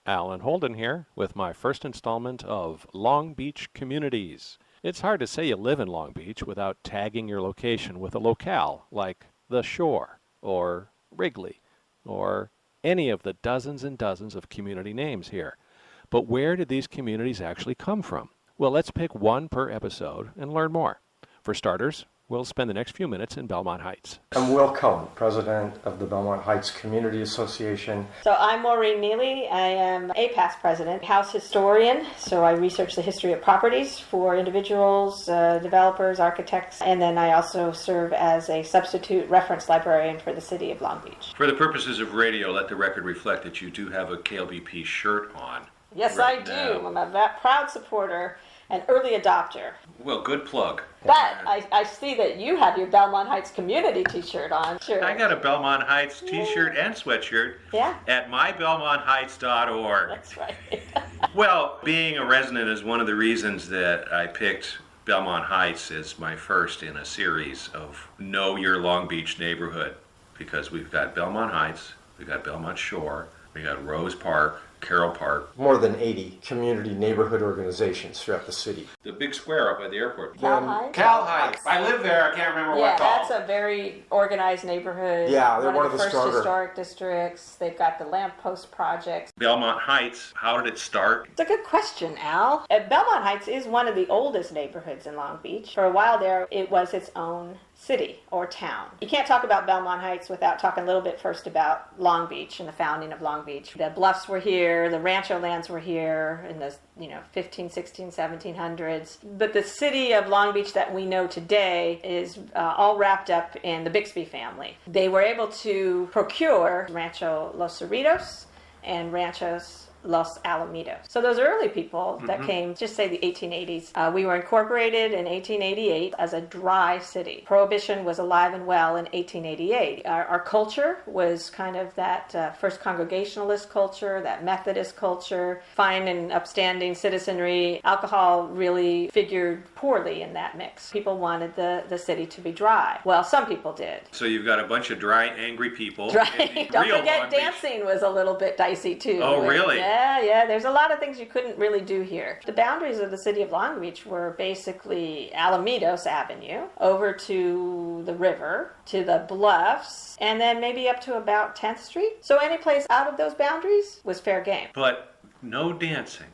Alan Holden here with my first installment of Long Beach Communities. It's hard to say you live in Long Beach without tagging your location with a locale like The Shore or Wrigley or any of the dozens and dozens of community names here. But where did these communities actually come from? Well, let's pick one per episode and learn more. For starters, we'll spend the next few minutes in Belmont Heights. I'm Will Cullen, president of the Belmont Heights Community Association. So I'm Maureen Neeley. I am a past president, house historian. So I research the history of properties for individuals, developers, architects, and then I also serve as a substitute reference librarian for the city of Long Beach. For the purposes of radio, let the record reflect that you do have a KLBP shirt on. Yes, right I do. now. I'm a proud supporter and early adopter. Well, good plug. But I see that you have your Belmont Heights community t-shirt on. Sure. I got a Belmont Heights t-shirt and sweatshirt at mybelmontheights.org. That's right. Well, being a resident is one of the reasons that I picked Belmont Heights as my first in a series of Know Your Long Beach Neighborhood, because we've got Belmont Heights, we've got Belmont Shore, we got Rose Park, Carroll Park. More than 80 community neighborhood organizations throughout the city. The big square up by the airport. Cal Heights? Cal Heights. I live there. I can't remember what it's called. That's a very organized neighborhood. Yeah, they're one of the first stronger. historic districts. They've got the lamppost projects. Belmont Heights, how did it start? It's a good question, Al. Belmont Heights is one of the oldest neighborhoods in Long Beach. For a while there, it was its own city or town. You can't talk about Belmont Heights without talking a little bit first about Long Beach and the founding of Long Beach. The bluffs were here, the rancho lands were here in the 15, 16, 1700s. But the city of Long Beach that we know today is all wrapped up in the Bixby family. They were able to procure Rancho Los Cerritos and Ranchos Los Alamitos. So those early people that came, just say the 1880s, we were incorporated in 1888 as a dry city. Prohibition was alive and well in 1888. Our culture was kind of that first Congregationalist culture, that Methodist culture, fine and upstanding citizenry. Alcohol really figured poorly in that mix. People wanted the city to be dry. Well, some people did. So you've got a bunch of dry, angry people. Right. Don't forget dancing was a little bit dicey too. Oh, really? Yeah. There's a lot of things you couldn't really do here. The boundaries of the city of Long Beach were basically Alamitos Avenue, over to the river, to the bluffs, and then maybe up to about 10th Street. So any place out of those boundaries was fair game. But no dancing.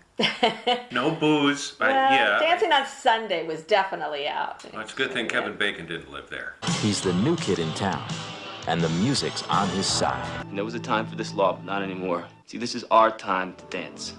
No booze. Dancing on Sunday was definitely out. Well, it's a good thing Kevin Bacon didn't live there. He's the new kid in town, and the music's on his side. And there was a time for this law, but not anymore. See, this is our time to dance.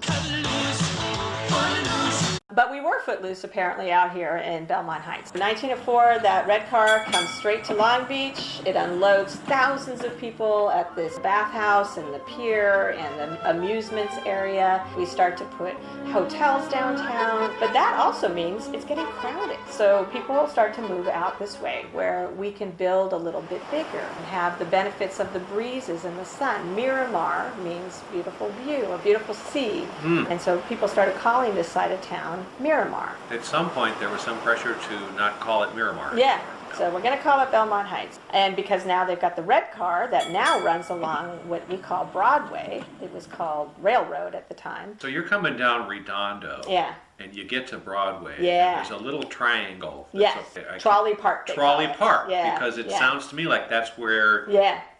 But we were footloose, apparently, out here in Belmont Heights. In 1904, that red car comes straight to Long Beach. It unloads thousands of people at this bathhouse and the pier and the amusements area. We start to put hotels downtown, but that also means it's getting crowded. So people start to move out this way, where we can build a little bit bigger and have the benefits of the breezes and the sun. Mira Mar means beautiful view, a beautiful sea. And so people started calling this side of town Mira Mar. At some point, there was some pressure to not call it Mira Mar. Yeah, so we're going to call it Belmont Heights. And because now they've got the red car that now runs along what we call Broadway. It was called Railroad at the time. So you're coming down Redondo. Yeah. And you get to Broadway. Yeah. And there's a little triangle. Yes, Trolley Park. Trolley Park. Yeah. Because it sounds to me like that's where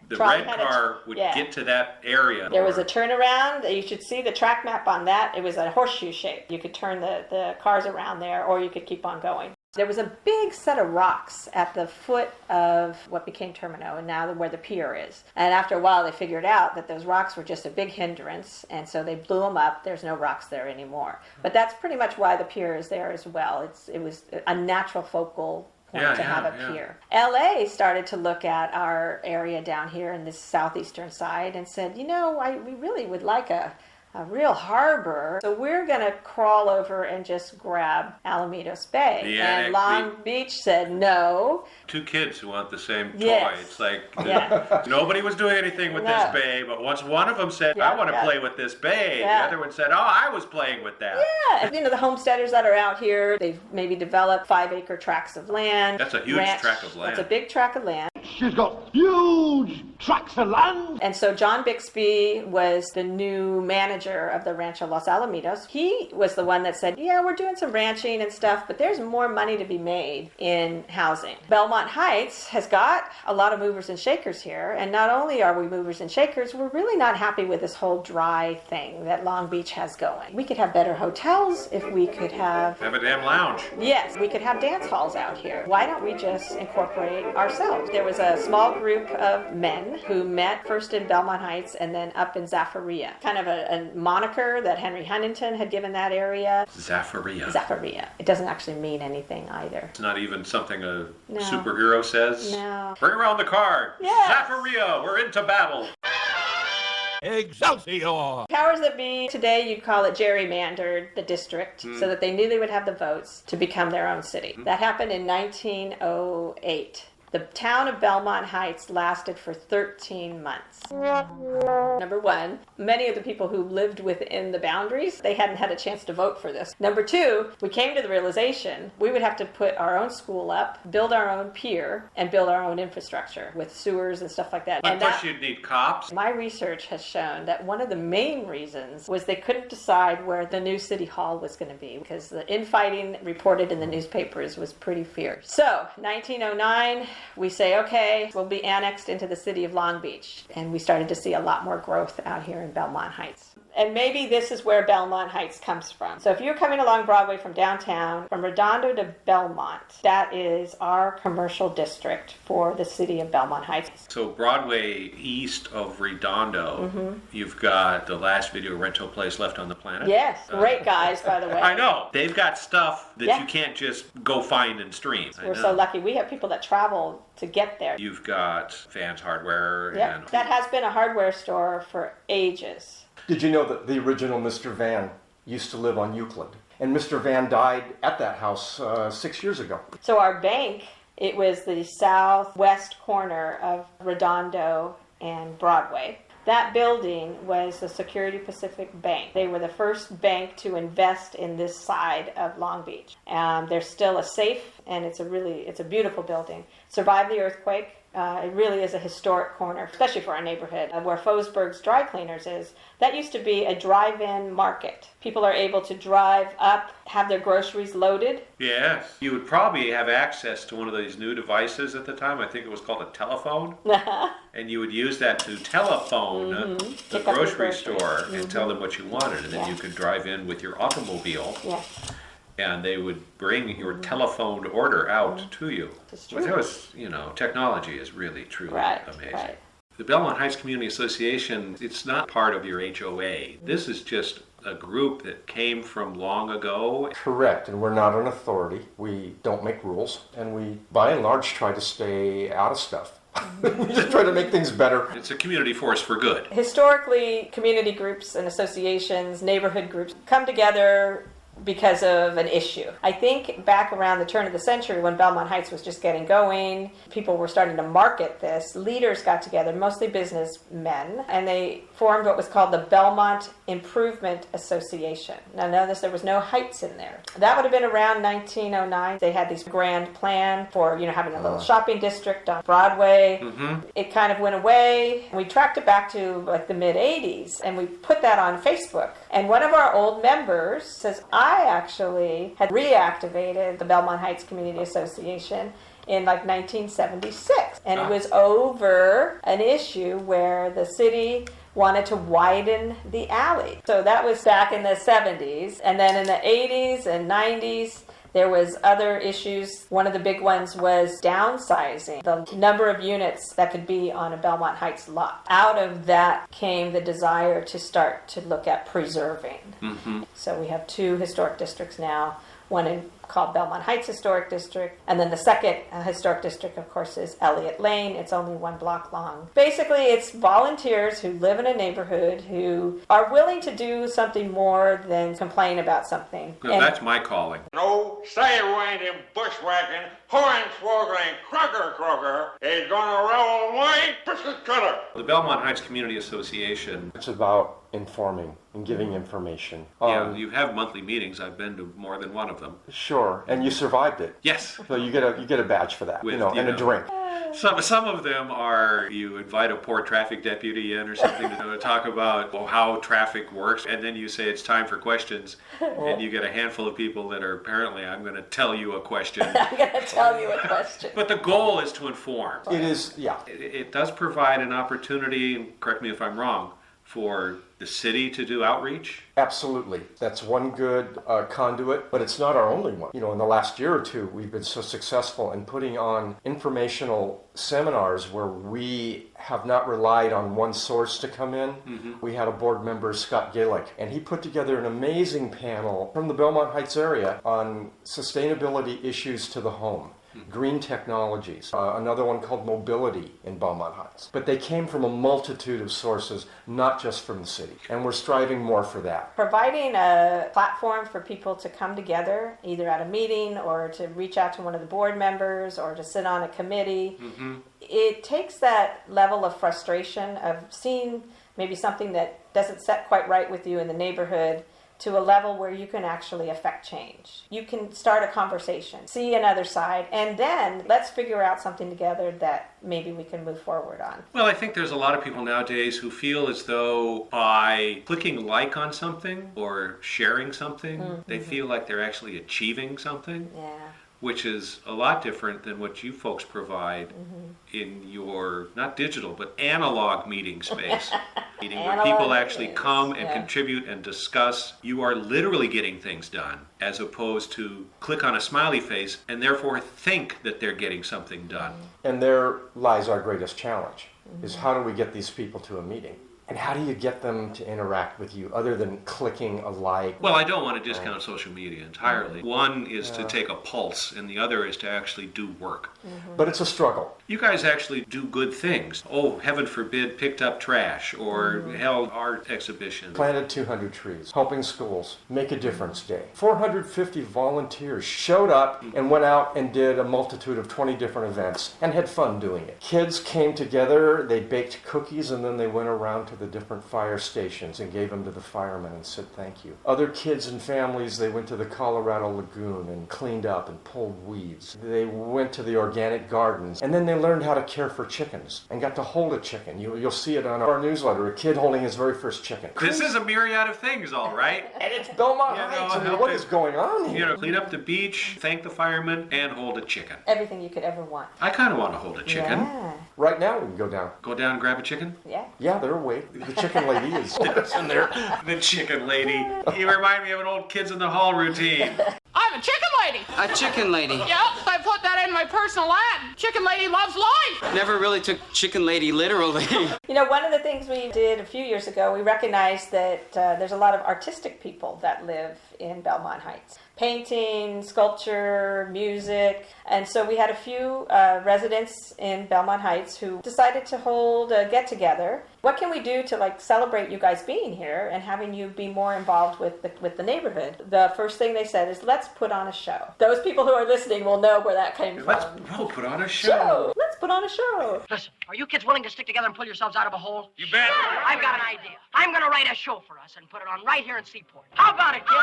the Trolley red car would get to that area. There was a turnaround. You should see the track map on that. It was a horseshoe shape. You could turn the cars around there, or you could keep on going. There was a big set of rocks at the foot of what became Termino, and now where the pier is. And after a while, they figured out that those rocks were just a big hindrance, and so they blew them up. There's no rocks there anymore. But that's pretty much why the pier is there as well. It was a natural focal point to have a pier. LA started to look at our area down here in this southeastern side and said, we really would like a real harbor. So we're going to crawl over and just grab Alamitos Bay. And Long Beach said no. Two kids who want the same toy. Yes. It's like nobody was doing anything with this bay, but once one of them said, I want to play with this bay, the other one said, I was playing with that. Yeah. And, the homesteaders that are out here, they've maybe developed 5-acre tracts of land. That's a huge tract of land. That's a big tract of land. She's got huge tracts of land. And so John Bixby was the new manager of the Rancho Los Alamitos. He was the one that said, yeah, we're doing some ranching and stuff, but there's more money to be made in housing. Belmont Heights has got a lot of movers and shakers here, and not only are we movers and shakers, we're really not happy with this whole dry thing that Long Beach has going. We could have better hotels if we could have a damn lounge. Yes, we could have dance halls out here. Why don't we just incorporate ourselves? There was a small group of men who met first in Belmont Heights and then up in Zaffaria. Kind of a moniker that Henry Huntington had given that area. Zaffaria. Zaffaria. It doesn't actually mean anything either. It's not even something a superhero says. No. Bring around the card. Yes. Zaffaria, we're into battle. Excelsior! Powers that be, today you'd call it gerrymandered the district so that they knew they would have the votes to become their own city. That happened in 1908. The town of Belmont Heights lasted for 13 months. Number one, many of the people who lived within the boundaries, they hadn't had a chance to vote for this. Number two, we came to the realization we would have to put our own school up, build our own pier, and build our own infrastructure with sewers and stuff like that. Of course you'd need cops. My research has shown that one of the main reasons was they couldn't decide where the new city hall was going to be because the infighting reported in the newspapers was pretty fierce. So, 1909, we say, okay, we'll be annexed into the city of Long Beach. And we started to see a lot more growth out here in Belmont Heights. And maybe this is where Belmont Heights comes from. So if you're coming along Broadway from downtown, from Redondo to Belmont, that is our commercial district for the city of Belmont Heights. So Broadway east of Redondo, you've got the last video rental place left on the planet. Yes, great guys, by the way. I know. They've got stuff that Yeah. you can't just go find and stream. We're so lucky. We have people that travel to get there. You've got Vans Hardware. Yeah, And that has been a hardware store for ages. Did you know that the original Mr. Van used to live on Euclid? And Mr. Van died at that house 6 years ago. So our bank, it was the southwest corner of Redondo and Broadway. That building was the Security Pacific Bank. They were the first bank to invest in this side of Long Beach. There's still a safe, and it's a beautiful building. Survived the earthquake. It really is a historic corner, especially for our neighborhood. Where Fosberg's Dry Cleaners is, that used to be a drive-in market. People are able to drive up, have their groceries loaded. yes, you would probably have access to one of these new devices at the time. I think it was called a telephone. And you would use that to telephone the Pick up your grocery groceries. store and tell them what you wanted. And then you could drive in with your automobile. Yeah. And they would bring your telephoned order out to you. It's But true. that was, technology is really, truly amazing. Right. The Belmont Heights Community Association, it's not part of your HOA. This is just a group that came from long ago. Correct, and we're not an authority. We don't make rules, and we, by and large, try to stay out of stuff. We just try to make things better. It's a community force for good. Historically, community groups and associations, neighborhood groups come together because of an issue. I think back around the turn of the century when Belmont Heights was just getting going, people were starting to market this, leaders got together, mostly businessmen, and they formed what was called the Belmont Improvement Association. Now notice there was no Heights in there. That would have been around 1909. They had this grand plan for, having a little shopping district on Broadway. It kind of went away. We tracked it back to like the mid-80s, and we put that on Facebook. And one of our old members says, I actually had reactivated the Belmont Heights Community Association in like 1976. And it was over an issue where the city wanted to widen the alley. So that was back in the 70s. And then in the 80s and 90s, there was other issues. One of the big ones was downsizing the number of units that could be on a Belmont Heights lot. Out of that came the desire to start to look at preserving. So we have two historic districts now, one called Belmont Heights Historic District, and then the second historic district, of course, is Elliott Lane. It's only 1 block long. Basically, it's volunteers who live in a neighborhood who are willing to do something more than complain about something. Well, that's my calling. No, stay away them bushwhacking, hornswoggling, crocker is gonna roll away biscuit cutter. The Belmont Heights Community Association, It's about informing and giving information. you have monthly meetings. I've been to more than one of them. Sure, and you survived it. Yes. So you get a badge for that, With, and a drink. Some of them are you invite a poor traffic deputy in or something to talk about how traffic works, and then you say it's time for questions, and you get a handful of people that are apparently, I'm going to tell you a question. I'm going to tell you a question. But the goal is to inform. It is, yeah. It does provide an opportunity, and correct me if I'm wrong, for the city to do outreach. Absolutely. That's one good conduit, but it's not our only one. You know, in the last year or two, we've been so successful in putting on informational seminars where we have not relied on one source to come in. Mm-hmm. We had a board member, Scott Galick, and he put together an amazing panel from the Belmont Heights area on sustainability issues to the home. Green technologies, another one called mobility in Belmont Heights. But they came from a multitude of sources, not just from the city. And we're striving more for that. Providing a platform for people to come together, either at a meeting or to reach out to one of the board members or to sit on a committee, it takes that level of frustration of seeing maybe something that doesn't set quite right with you in the neighborhood to a level where you can actually affect change. You can start a conversation, see another side, and then let's figure out something together that maybe we can move forward on. Well, I think there's a lot of people nowadays who feel as though by clicking like on something or sharing something, they feel like they're actually achieving something. Yeah. Which is a lot different than what you folks provide in your, not digital, but analog meeting space. Meeting where people actually come and contribute and discuss. You are literally getting things done, as opposed to click on a smiley face and therefore think that they're getting something done. And there lies our greatest challenge, is how do we get these people to a meeting? And how do you get them to interact with you other than clicking a like? Well, I don't want to discount social media entirely. One is to take a pulse, and the other is to actually do work. But it's a struggle. You guys actually do good things. Oh, heaven forbid, picked up trash or held art exhibitions. Planted 200 trees, helping schools, Make a Difference Day. 450 volunteers showed up and went out and did a multitude of 20 different events and had fun doing it. Kids came together, they baked cookies, and then they went around to the different fire stations and gave them to the firemen and said thank you. Other kids and families, they went to the Colorado Lagoon and cleaned up and pulled weeds. They went to the organic gardens, and then they learned how to care for chickens and got to hold a chicken. You'll see it on our newsletter, a kid holding his very first chicken. This is a myriad of things, all right. And it's Belmont Heights. I mean, what is going on here? You know, clean up the beach, thank the firemen, and hold a chicken. Everything you could ever want. I kind of want to hold a chicken. Yeah. Right now we can go down. Go down and grab a chicken? Yeah. Yeah, they're awake. The chicken lady is in there. The chicken lady. You remind me of an old Kids in the Hall routine. I'm a chicken lady. A chicken lady. Yep, I put that in my personal ad. Chicken lady loves life. Never really took chicken lady literally. You know, one of the things we did a few years ago, we recognized that there's a lot of artistic people that live in Belmont Heights. Painting, sculpture, music. And so we had a few residents in Belmont Heights who decided to hold a get-together. What can we do to celebrate you guys being here and having you be more involved with the neighborhood? The first thing they said is, let's put on a show. Those people who are listening will know where that came from. Let's put on a show. Let's put on a show. Listen, are you kids willing to stick together and pull yourselves out of a hole? You bet. I've got an idea. I'm going to write a show for us and put it on right here in Seaport. How about it, kids?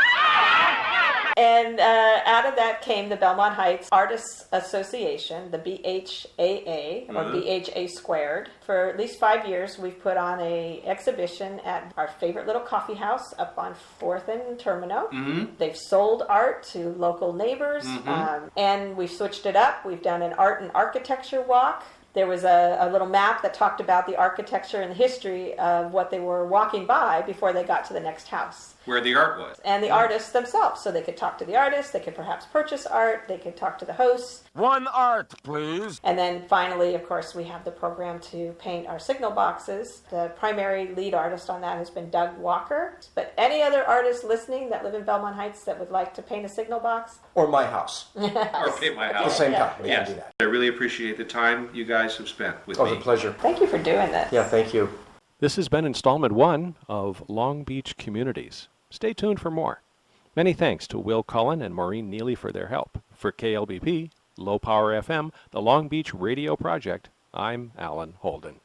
And out of that came the Belmont Heights Artists Association, the BHCA, or BHA squared. For at least 5 years, we've put on a exhibition at our favorite little coffee house up on 4th and Termino. They've sold art to local neighbors, and we've switched it up. We've done an art and architecture walk. There was a little map that talked about the architecture and the history of what they were walking by before they got to the next house. Where the art was. And the artists themselves. So they could talk to the artists, they could perhaps purchase art, they could talk to the hosts. One art, please. And then finally, of course, we have the program to paint our signal boxes. The primary lead artist on that has been Doug Walker. But any other artists listening that live in Belmont Heights that would like to paint a signal box? Or my house. Or paint my At the house. same time, we Yes. can do that. I really appreciate the time you guys have spent with Oh, me. it's a pleasure. Thank you for doing this. Yeah, thank you. This has been installment 1 of Long Beach Communities. Stay tuned for more. Many thanks to Will Cullen and Maureen Neeley for their help. For KLBP, Low Power FM, the Long Beach Radio Project, I'm Alan Holden.